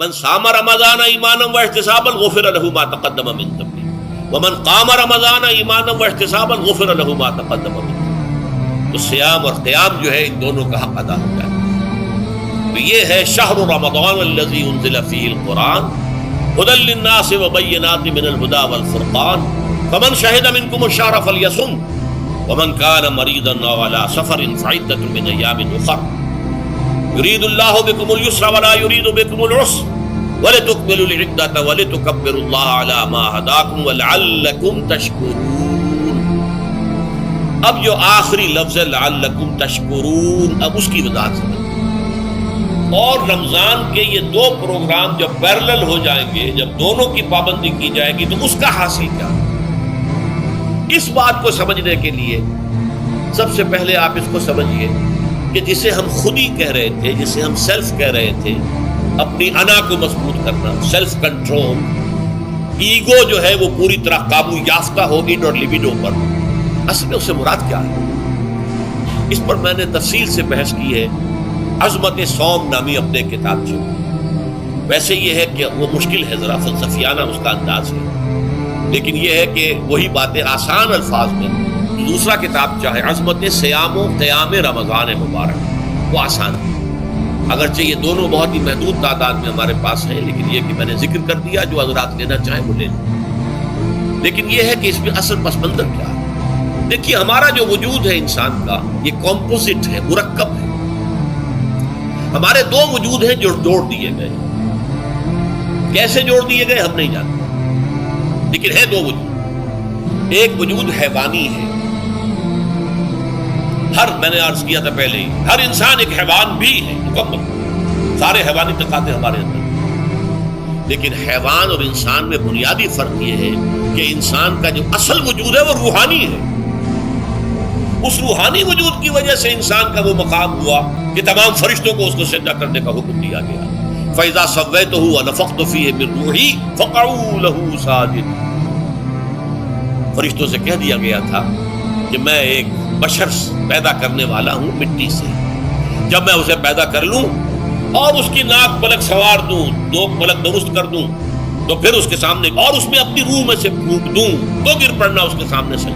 من صام رمضان ایمانا واحتسابا غفر له ما تقدم من ذنبه ومن قام رمضان ایمانا واحتسابا غفر له ما تقدم من ذنبه. تو سیام اور قیام جو ہے ان دونوں کا حق ادا ہو جائے. تو یہ ہے شہر رمضان الذی انزل فیہ القرآن هدى للناس وبینات من الہدی والفرقان فمن شہد منکم الشہر فلیصم ومن كان مريضا او على سفر فعدة من ايام اخر يريد الله بكم اليسر ولا يريد بكم العسر ولتكملوا العدة ولتكبروا الله على ما هداكم ولعلكم تشكرون. اب جو آخری لفظ ہے لعلکم تشکرون، اب اس کی وضاحت سمجھ. اور رمضان کے یہ دو پروگرام جب پیرلل ہو جائیں گے، جب دونوں کی پابندی کی جائے گی تو اس کا حاصل کیا ہے؟ اس بات کو سمجھنے کے لیے سب سے پہلے آپ اس کو سمجھیے کہ جسے ہم خود ہی کہہ رہے تھے، جسے ہم سیلف کہہ رہے تھے، اپنی انا کو مضبوط کرنا، سیلف کنٹرول، ایگو جو ہے وہ پوری طرح قابو یافتہ ہو اِن اور لیبیڈو پر، اصل میں اس سے مراد کیا ہے؟ اس پر میں نے تفصیل سے بحث کی ہے عظمت صوم نامی اپنے کتاب سے. ویسے یہ ہے کہ وہ مشکل ہے، ذرا فلسفیانہ اس کا انداز ہے، لیکن یہ ہے کہ وہی باتیں آسان الفاظ میں. دوسرا کتاب چاہے عظمت سیام و قیام رمضان مبارک، وہ آسان ہے، اگرچہ یہ دونوں بہت ہی محدود تعداد میں ہمارے پاس ہیں، لیکن یہ کہ میں نے ذکر کر دیا، جو حضرات لینا چاہیں وہ لے لیں. لیکن یہ ہے کہ اس میں اصل پس منظر کیا ہے. دیکھیے ہمارا جو وجود ہے انسان کا، یہ کمپوزٹ ہے، مرکب ہے. ہمارے دو وجود ہیں جو جوڑ دیے گئے. کیسے جوڑ دیے گئے ہم نہیں جانتے، لیکن ہے دو وجود. ایک وجود حیوانی ہے، میں نے عرض کیا تھا پہلے ہی، ہر انسان ایک حیوان بھی ہے مکمل، سارے حیوانی طاقتیں ہمارے اندر. لیکن حیوان اور انسان میں بنیادی فرق یہ ہے کہ انسان کا جو اصل وجود ہے وہ روحانی ہے. اس روحانی وجود کی وجہ سے انسان کا وہ مقام ہوا کہ تمام فرشتوں کو اس کو سجدہ کرنے کا حکم دیا گیا. فَإِذَا سَوَّيْتُهُ وَنَفَخْتُ فِيهِ مِن رُوحِي فَقَعُوا لَهُ سَاجِدِينَ. فرشتوں سے کہہ دیا گیا تھا کہ میں ایک بشر پیدا کرنے والا ہوں مٹی سے. جب میں اسے پیدا کر لوں اور اس کی ناک پلک سوار دوں، دو پلک درست کر دوں، تو پھر اس کے سامنے اور اس میں اپنی روح میں سے پھونک دوں تو گر پڑنا اس کے سامنے سے.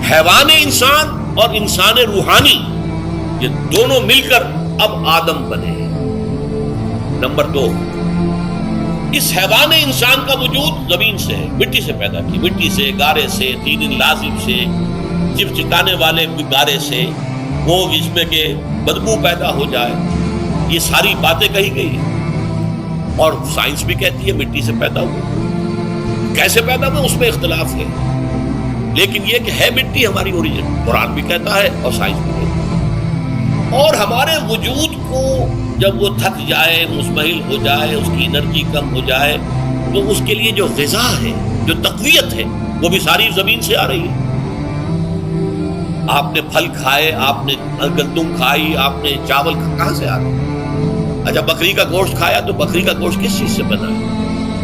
حیوان انسان اور انسان روحانی یہ دونوں مل کر اب آدم بنے. نمبر 2، اس حیوان انسان کا وجود زمین سے ہے، مٹی سے پیدا کی، مٹی سے، گارے سے، طین لازم سے، چپچکانے والے گارے سے، وہ جس میں کہ بدبو پیدا ہو جائے، یہ ساری باتیں کہی گئی ہیں. اور سائنس بھی کہتی ہے مٹی سے پیدا ہوا. کیسے پیدا ہوا اس میں اختلاف ہے، لیکن یہ کہ ہے مٹی ہماری اوریجن. قرآن بھی کہتا ہے اور سائنس بھی کہتا ہے. اور ہمارے وجود کو جب وہ تھک جائے، مزمحل ہو جائے، اس کی انرجی کم ہو جائے، تو اس کے لیے جو غذا ہے، جو تقویت ہے، وہ بھی ساری زمین سے آ رہی ہے. آپ نے پھل کھائے، آپ نے گندم کھائی، آپ نے چاول کہاں سے آ رہے؟ اچھا بکری کا گوشت کھایا تو بکری کا گوشت کس چیز سے بنا ہے؟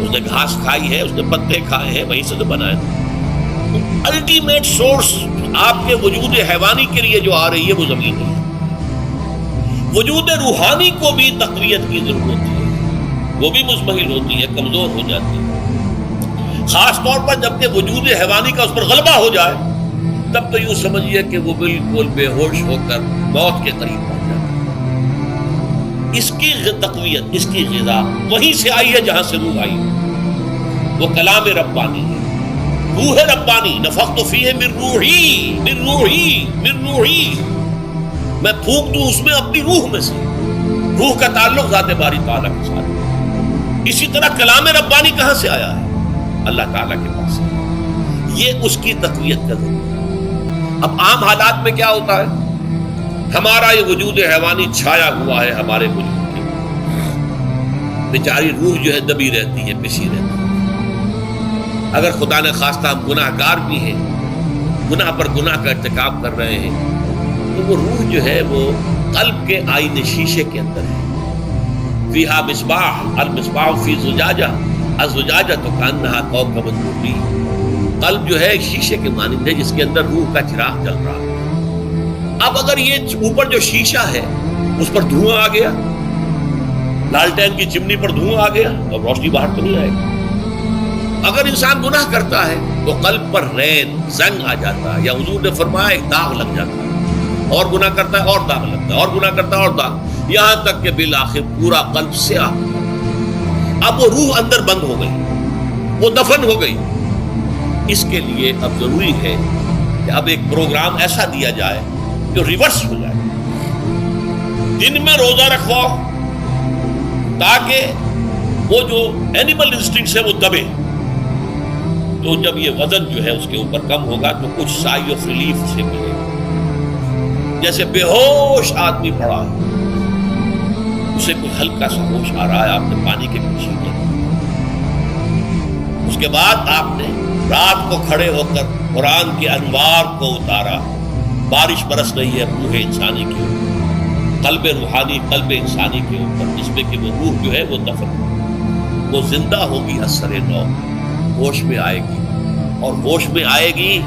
اس نے گھاس کھائی ہے، اس نے پتے کھائے ہیں، وہیں سے تو بنا ہے. الٹیمیٹ سورس آپ کے وجود حیوانی کے لیے جو آ رہی ہے وہ زمین ہے. وجود روحانی کو بھی تقویت کی ضرورت ہے، وہ بھی مزمحل ہوتی ہے، کمزور ہو جاتی ہے. خاص طور پر جب کہ وجود حیوانی کا اس پر غلبہ ہو جائے، تب تو یوں سمجھیے کہ وہ بالکل بے ہوش ہو کر موت کے قریب پہنچ جاتا ہے. اس کی تقویت، اس کی غذا وہیں سے آئی ہے جہاں سے روح آئی. وہ کلام ربانی ہے، روح ربانی. نفخت فیہ من روحی، من روحی، من روحی. میں پھونک دوں اس میں اپنی روح میں سے. روح کا تعلق ذات باری تعالیٰ کے ساتھ. اسی طرح کلام ربانی کہاں سے آیا ہے؟ اللہ تعالیٰ کے پاس ہے. یہ اس کی تقویت کا ذریعہ. اب عام حالات میں کیا ہوتا ہے؟ ہمارا یہ وجود حیوانی چھایا ہوا ہے ہمارے وجود کے، بیچاری روح جو ہے دبی رہتی ہے، پسی رہتی ہے. اگر خدا نے خواستہ ہم گناہ گار بھی ہیں، گناہ پر گناہ کا ارتکاب کر رہے ہیں، تو وہ روح جو ہے وہ قلب کے آئینے شیشے کے اندر ہے. فیہا مصباح، المصباح فی زجاجہ، الزجاجہ تو کانہا کوکب دری. قلب جو ہے ایک شیشے کے مانند ہے جس کے اندر روح کا چراغ جل رہا ہے. اب اگر یہ اوپر جو شیشہ ہے اس پر دھواں آ گیا، لالٹین کی چمنی پر دھواں آ گیا تو روشنی باہر تو نہیں آئے گی۔ اگر انسان گناہ کرتا ہے تو قلب پر رین زنگ آ جاتا ہے، یا حضور نے فرمایا ایک داغ لگ جاتا ہے، اور گناہ کرتا ہے اور داغ لگتا ہے، اور گناہ کرتا ہے اور داغ، یہاں تک کہ بالآخر پورا قلب سیاہ ہو جاتا ہے۔ اب وہ روح اندر بند ہو گئی، وہ دفن ہو گئی۔ اس کے لیے اب ضروری ہے کہ اب ایک پروگرام ایسا دیا جائے جو ریورس ہو جائے۔ دن میں روزہ رکھواؤ تاکہ وہ جو اینیمل انسٹنکٹس ہے وہ دبے، تو جب یہ وزن جو ہے اس کے اوپر کم ہوگا تو کچھ سائی آف ریلیف سے ملے گا۔ جیسے بے ہوش آدمی پڑا ہے، اسے کوئی ہلکا سا ہوش آ رہا ہے، آپ نے پانی کے پیچھے لیا، اس کے بعد آپ نے رات کو کھڑے ہو کر قرآن کے انوار کو اتارا، بارش برس رہی ہے روح انسانی کے اوپر، قلب روحانی قلب انسانی کے اوپر، جس میں کہ وہ روح جو ہے وہ دفن، وہ زندہ ہوگی اثر نو، ہوش میں آئے گی، اور ہوش میں آئے گی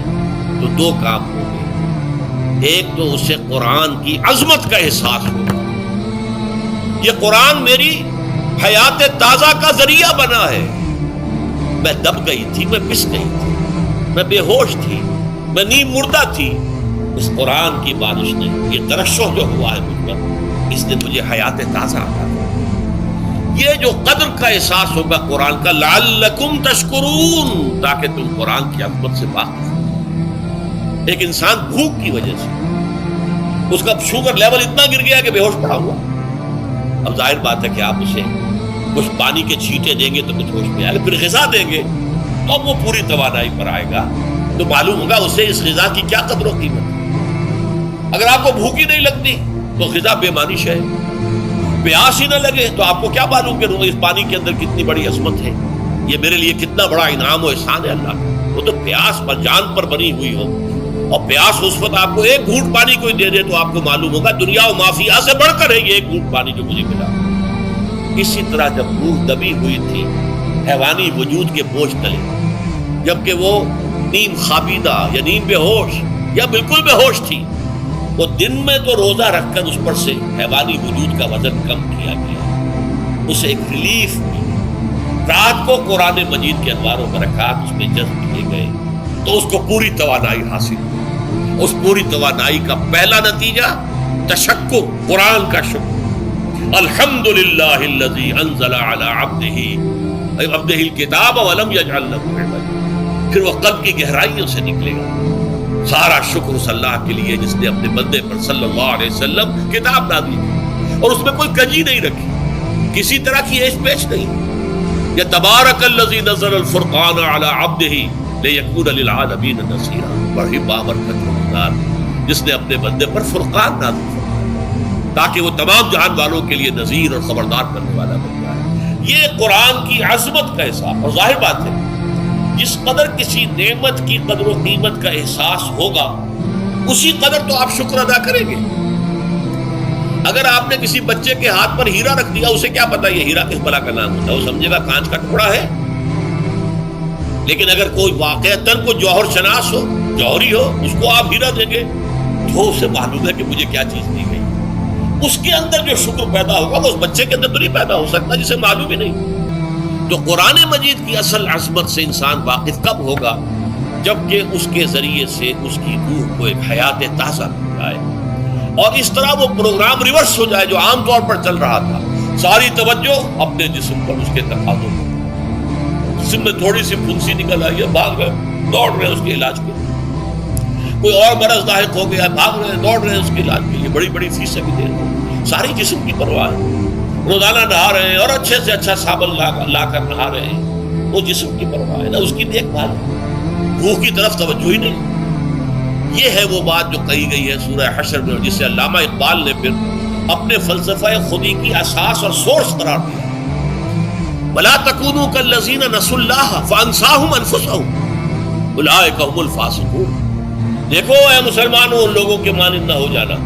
تو دو کام ہوں گے۔ ایک تو اسے قرآن کی عظمت کا احساس ہوگا، یہ قرآن میری حیات تازہ کا ذریعہ بنا ہے، میں دب گئی تھی، میں پس گئی تھی، میں بے ہوش تھی، میں نیم مردہ تھی، اس قرآن کی بارش نے، یہ ترشح جو ہوا ہے مجھ پر، اس نے مجھے حیات تازہ عطا کی۔ یہ جو قدر کا احساس ہوگا قرآن کا، لعلکم تشکرون، تاکہ تم قرآن کی عظمت سے واقف ہو۔ ایک انسان بھوک کی وجہ سے اس کا شوگر لیول اتنا گر گیا کہ بے ہوش پڑا ہوا، اب ظاہر بات ہے کہ آپ اسے کچھ پانی کے چھینٹے دیں گے تو کچھ ہوش میں آئے گا، پھر غذا دیں گے تو اب وہ پوری توانائی پر آئے گا، تو معلوم ہوگا اسے اس غذا کی کیا قدر و قیمت ہے۔ اگر آپ کو بھوک ہی نہیں لگتی تو غذا بے معنی ہے، پیاس ہی نہ لگے تو آپ کو کیا معلوم کہ اس پانی کے اندر کتنی بڑی عظمت ہے، یہ میرے لیے کتنا بڑا انعام و احسان ہے اللہ کا۔ وہ تو پیاس پر جان پر بنی ہوئی ہو، اور پیاس اس وقت آپ کو ایک گھونٹ پانی کوئی دے دے تو آپ کو معلوم ہوگا دنیا و مافیا سے بڑھ کر ہے یہ ایک گھونٹ پانی جو مجھے ملا۔ اسی طرح جب روح دبی ہوئی تھی حیوانی وجود کے بوجھ تلے، جبکہ وہ نیم خوابیدہ یا نیم بے ہوش یا بالکل بے ہوش تھی، وہ دن میں تو روزہ رکھ کر اس پر سے حیوانی وجود کا وزن کم کیا گیا، اسے ایک ریلیف ملی۔ رات کو قرآن مجید کے انوار و برکات اس میں جذب کیے گئے تو اس کو پوری توانائی حاصل ہوئی۔ اس پوری توانائی کا پہلا نتیجہ تشکر، قرآن کا شکر، الحمدللہ الذی انزل علی عبدہ الکتاب ولم یجعل لہ عوجا۔ پھر وہ قلب کی گہرائیوں سے نکلے گا، سارا شکر اس اللہ کے لیے جس نے اپنے بندے پر صلی اللہ علیہ وسلم کتاب نازل کی اور اس میں کوئی کجی نہیں رکھی، کسی طرح کی ایش پیش نہیں۔ یا تبارک الذی نزل الفرقان علی عبدہ لیکون للعالمین نذیرا، بڑی بابرکت مقدار جس نے اپنے بندے پر فرقان نازل فرمایا تاکہ وہ تمام جہان والوں کے لیے نذیر اور خبردار کرنے والا بن جائے۔ یہ قرآن کی عظمت کا احساس، اور ظاہر بات ہے جس قدر کسی نعمت کی قدر و قیمت کا احساس ہوگا اسی قدر تو آپ شکر ادا کریں گے۔ اگر آپ نے کسی بچے کے ہاتھ پر ہیرا رکھ دیا، اسے کیا پتا یہ ہیرا کس بلا کا نام ہوتا ہے، وہ سمجھے گا کانچ کا ٹکڑا ہے۔ لیکن اگر کوئی واقعتاً کو جوہر شناس ہو، جوہری ہو، اس کو آپ ہیرا دیں گے تو اسے معلوم ہے کہ مجھے کیا چیز دی گئی، اس کے اندر جو شکر پیدا ہوگا وہ اس بچے کے اندر تو نہیں پیدا ہو سکتا جسے معلوم ہی نہیں۔ تو قرآن مجید کی اصل عظمت سے انسان واقف کب ہوگا؟ جبکہ اس کے ذریعے سے اس کی روح کو ایک حیات تازہ مل جائے اور اس طرح وہ پروگرام ریورس ہو جائے جو عام طور پر چل رہا تھا، ساری توجہ اپنے جسم پر، اس کے تقاضوں پر۔ جسم میں تھوڑی سی پھنسی نکل آئی ہے، بھاگ رہے دوڑ رہے ہیں اس کے علاج کے لیے، کوئی اور مرض لاحق ہو گیا، بھاگ رہے ہیں دوڑ رہے ہیں اس کے علاج کے لیے، بڑی بڑی فیسیں بھی دے رہے ہیں، ساری جسم کی پرواہ ہے، روزانہ نہا رہے ہیں اور اچھے سے اچھا صابن لا کر نہا رہے ہیں، وہ جسم کی پرواہ ہے، نہ اس کی دیکھ بھال، روح کی طرف توجہ ہی نہیں۔ یہ ہے وہ بات جو کہی گئی ہے سورہ حشر میں، جسے علامہ اقبال نے پھر اپنے فلسفہ خودی کی اساس اور سورس قرار دیا، وَلَا تَكُونُوا كَالَّذِينَ نَسُوا اللَّهَ فَأَنسَاهُمْ أَنفُسَهُمْ أُولَٰئِكَ هُمُ الْفَاسِقُونَ۔ دیکھو اے مسلمانوں، ان لوگوں کے مانند نہ ہو جانا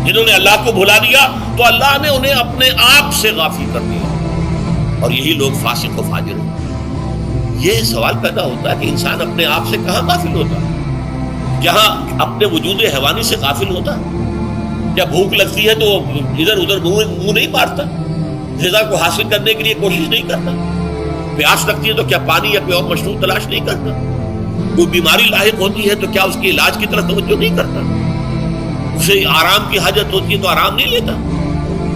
جنہوں نے اللہ کو بھلا دیا تو اللہ نے انہیں اپنے آپ سے غافل کر دیا، اور یہی لوگ فاسق و فاجر ہیں۔ یہ سوال پیدا ہوتا ہے کہ انسان اپنے آپ سے کہاں غافل ہوتا ہے؟ جہاں اپنے وجود حیوانی سے غافل ہوتا ہے؟ جب بھوک لگتی ہے تو ادھر ادھر منہ نہیں مارتا؟ غذا کو حاصل کرنے کے لیے کوشش نہیں کرتا؟ پیاس لگتی ہے تو کیا پانی یا کوئی اور مشروب تلاش نہیں کرتا؟ کوئی بیماری لاحق ہوتی ہے تو کیا اس کے علاج کی طرف توجہ نہیں کرتا؟ اسے آرام کی حاجت ہوتی ہے تو آرام نہیں لیتا؟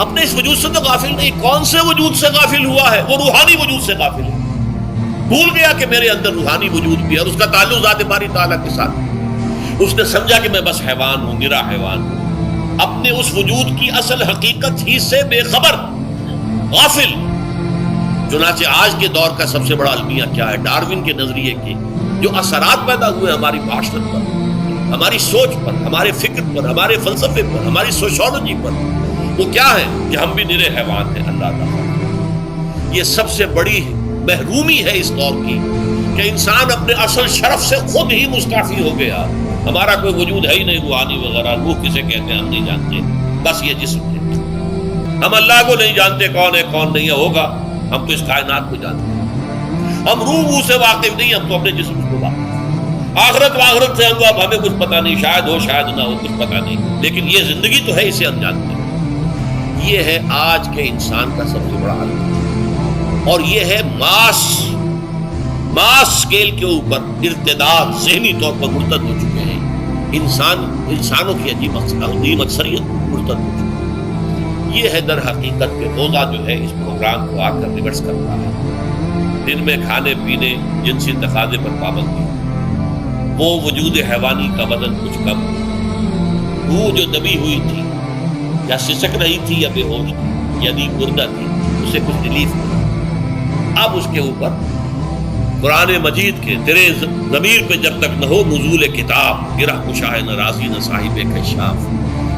اپنے اس وجود سے تو غافل نہیں. کون سے وجود سے غافل ہوا ہے؟ وہ روحانی وجود سے غافل ہے. بھول گیا کہ میرے اندر روحانی وجود بھی ہے اور اس کا تعلق ذات باری تعالیٰ کے ساتھ. اس نے سمجھا کہ میں بس حیوان ہوں، نرا حیوان ہوں، اپنے اس وجود کی اصل حقیقت ہی سے بے خبر، غافل. چنانچہ آج کے دور کا سب سے بڑا المیہ کیا ہے؟ ڈارون کے نظریے کے جو اثرات پیدا ہوئے ہماری معاشرت پر، ہماری سوچ پر، ہمارے فکر پر، ہمارے فلسفے پر، ہماری سوشولوجی پر، وہ کیا ہے کہ ہم بھی نرے حیوان ہیں. اللہ تعالیٰ، یہ سب سے بڑی محرومی ہے اس دور کی کہ انسان اپنے اصل شرف سے خود ہی مستعفی ہو گیا. ہمارا کوئی وجود ہے ہی نہیں، روحانی وغیرہ. روح کسے کہتے ہیں ہم نہیں جانتے، بس یہ جسم ہے. ہم اللہ کو نہیں جانتے کون ہے کون نہیں ہے. ہوگا، ہم تو اس کائنات کو جانتے ہیں. ہم روح سے واقف نہیں، ہم تو اپنے جسم کو واقف. آخرت سے ہم ہمیں کچھ پتہ نہیں، شاید ہو شاید نہ ہو، کچھ پتہ نہیں، لیکن یہ زندگی تو ہے، اسے ہم جانتے ہیں. یہ ہے آج کے انسان کا سب سے بڑا حل، اور یہ ہے ماس اسکیل کے اوپر ارتداد. ذہنی طور پر مرتد ہو چکے ہیں انسانوں کی عجیب اکثریت مرتد ہو چکی ہے. یہ ہے در حقیقت کہ روزہ جو ہے اس پروگرام کو آ کر ریورس کرتا ہے. دن میں کھانے پینے، جنسی تقاضے پر پابندی، وہ وجود حیوانی کا وزن کچھ کم، روح جو دبی ہوئی تھی یا سسک رہی تھی یا بے ہوش تھی یا مردہ تھی، اسے کچھ ریلیف ملا. اب اس کے اوپر قرآن مجید کے تیرے ضمیر پہ جب تک نہ ہو نزول کتاب، گرہ کشا ہے نہ راضی نہ صاحب کشاف،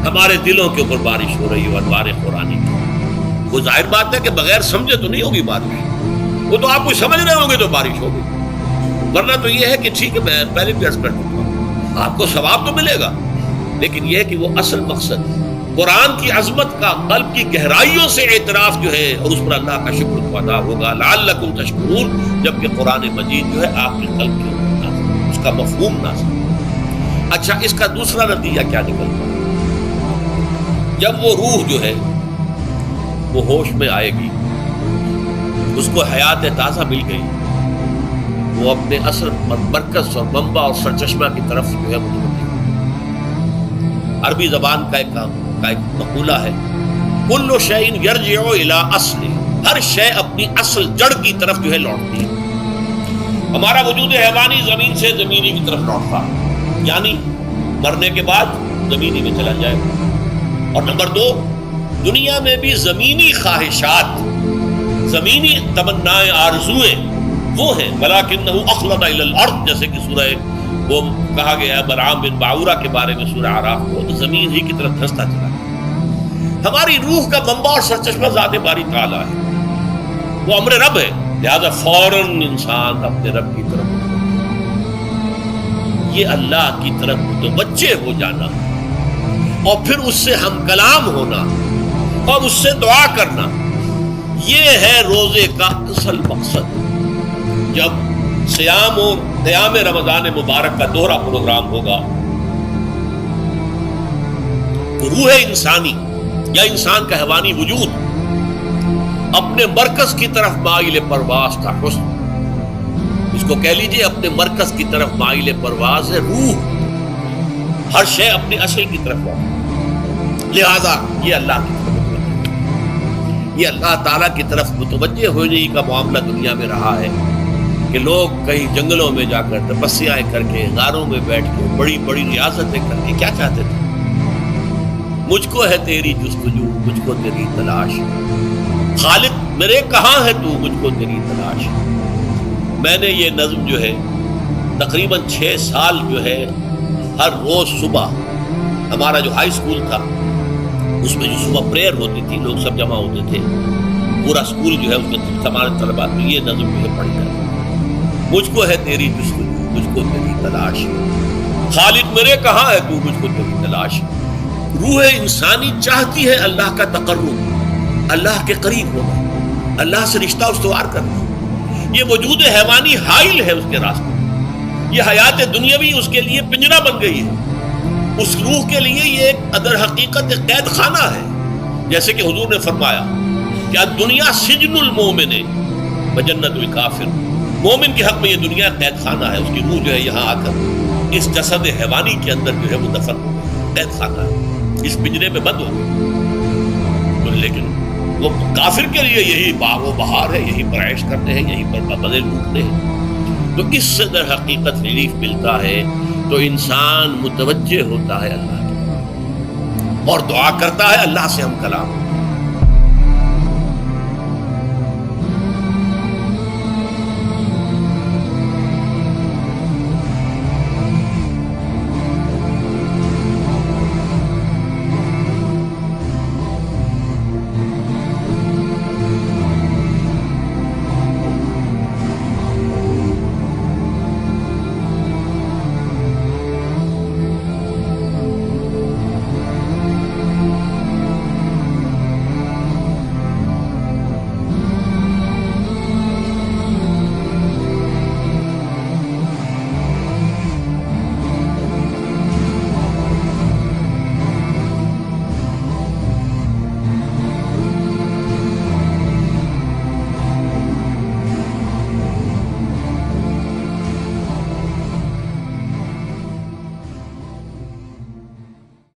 ہمارے دلوں کے اوپر بارش ہو رہی ہے انوار قرآنی کی. وہ ظاہر بات ہے کہ بغیر سمجھے تو نہیں ہوگی بارش، وہ تو آپ کچھ سمجھ رہے ہوں گے تو بارش ہوگی. ورنہ تو یہ ہے کہ ٹھیک ہے، میں پہلے بھی عرض کر چکا ہوں، آپ کو ثواب تو ملے گا، لیکن یہ ہے کہ وہ اصل مقصد قرآن کی عظمت کا قلب کی گہرائیوں سے اعتراف جو ہے، اور اس پر اللہ کا شکر تو ادا ہوگا. لعلکم تشکرون، جبکہ قرآن مجید جو ہے آپ کے قلب کے اوپر نازل، اس کا مفہوم نازل. اچھا، اس کا دوسرا نتیجہ کیا نکلتا ہے؟ جب وہ روح جو ہے وہ ہوش میں آئے گی، اس کو حیات تازہ مل گئی، وہ اپنے اصل مرکز اور منبع اور سرچشمہ کی طرف جو ہے متوجہ. عربی زبان کا ایک مقولہ ہے، کل شیء یرجع الی اصلہ، ہر شے اپنی اصل جڑ کی طرف جو ہے لوٹتی ہے. ہمارا وجود حیوانی زمین سے زمینی کی طرف لوٹتا ہے، یعنی مرنے کے بعد زمینی میں چلا جائے گا. اور نمبر 2، دنیا میں بھی زمینی خواہشات، زمینی تمنائیں، آرزویں وہ ہیں. وَلَٰكِنَّهُ أَخْلَدَ إِلَى الْأَرْضِ، جیسے کہ سورہ وہ کہا گیا ہے بلعام بن باعورہ کے بارے میں سورہ اعراف کو، تو زمین ہی کی طرف دھنستا چلا گیا. ہماری روح کا منبع اور سرچشمہ ذات باری تعالیٰ ہے، وہ امر رب ہے، لہذا فوراً انسان اپنے رب کی طرف یہ اللہ کی طرف متوجہ ہو جانا اور پھر اس سے ہم کلام ہونا اور اس سے دعا کرنا، یہ ہے روزے کا اصل مقصد. جب صیام اور قیام رمضان مبارک کا دوہرا پروگرام ہوگا تو روح انسانی یا انسان کا حیوانی وجود اپنے مرکز کی طرف مائل پرواز کا حسن، اس کو کہہ لیجئے اپنے مرکز کی طرف مائل پرواز ہے روح، ہر شے اپنے اصل کی طرف واقع. لہذا یہ اللہ کی طرف متوجہ، یہ اللہ تعالیٰ کی طرف متوجہ ہونے کا معاملہ دنیا میں رہا ہے کہ لوگ کئی جنگلوں میں جا کر تپسیاں کر کے، غاروں میں بیٹھ کے، بڑی بڑی ریاستیں کر کے کیا چاہتے تھے؟ مجھ کو ہے تیری جستجو، مجھ کو تیری تلاش، خالق میرے کہاں ہے تو، مجھ کو تیری تلاش. میں نے یہ نظم جو ہے تقریباً 6 سال جو ہے ہر روز صبح، ہمارا جو ہائی اسکول تھا اس میں جو صبح پریئر ہوتی تھی، لوگ سب جمع ہوتے تھے، پورا اسکول جو ہے اس میں تمام طلباء میں یہ نظم جو ہے پڑھی جاتی. مجھ کو ہے تیری جستجو، مجھ کو تیری تلاش، خالق میرے کہاں ہے تو، مجھ کو تیری تلاش. روح انسانی چاہتی ہے اللہ کا تقرب، اللہ کے قریب ہونا، اللہ سے رشتہ استوار کرنا. یہ وجود حیوانی حائل ہے اس کے راستے، یہ حیات دنیاوی اس کے لیے پنجرہ بن گئی ہے. اس روح کے لیے یہ ایک در حقیقت ایک قید خانہ ہے. جیسے کہ حضور نے فرمایا کہ دنیا سجن المومن وجنت الکافر، مومن کے حق میں یہ دنیا قید خانہ ہے، اس کی روح جو ہے یہاں آ کر اس جسد حیوانی کے اندر جو ہے وہ دفن ہو گئی، قید خانہ ہے، اس پنجرے میں بند ہو گئی۔ لیکن وہ کافر کے لیے یہی باغ و بہار ہے، یہی پر عیش کرتے ہیں، یہی پر مزے لوٹتے ہیں۔ تو اس سے در حقیقت ریلیف ملتا ہے، تو انسان متوجہ ہوتا ہے اللہ کی اور دعا کرتا ہے، اللہ سے ہم کلام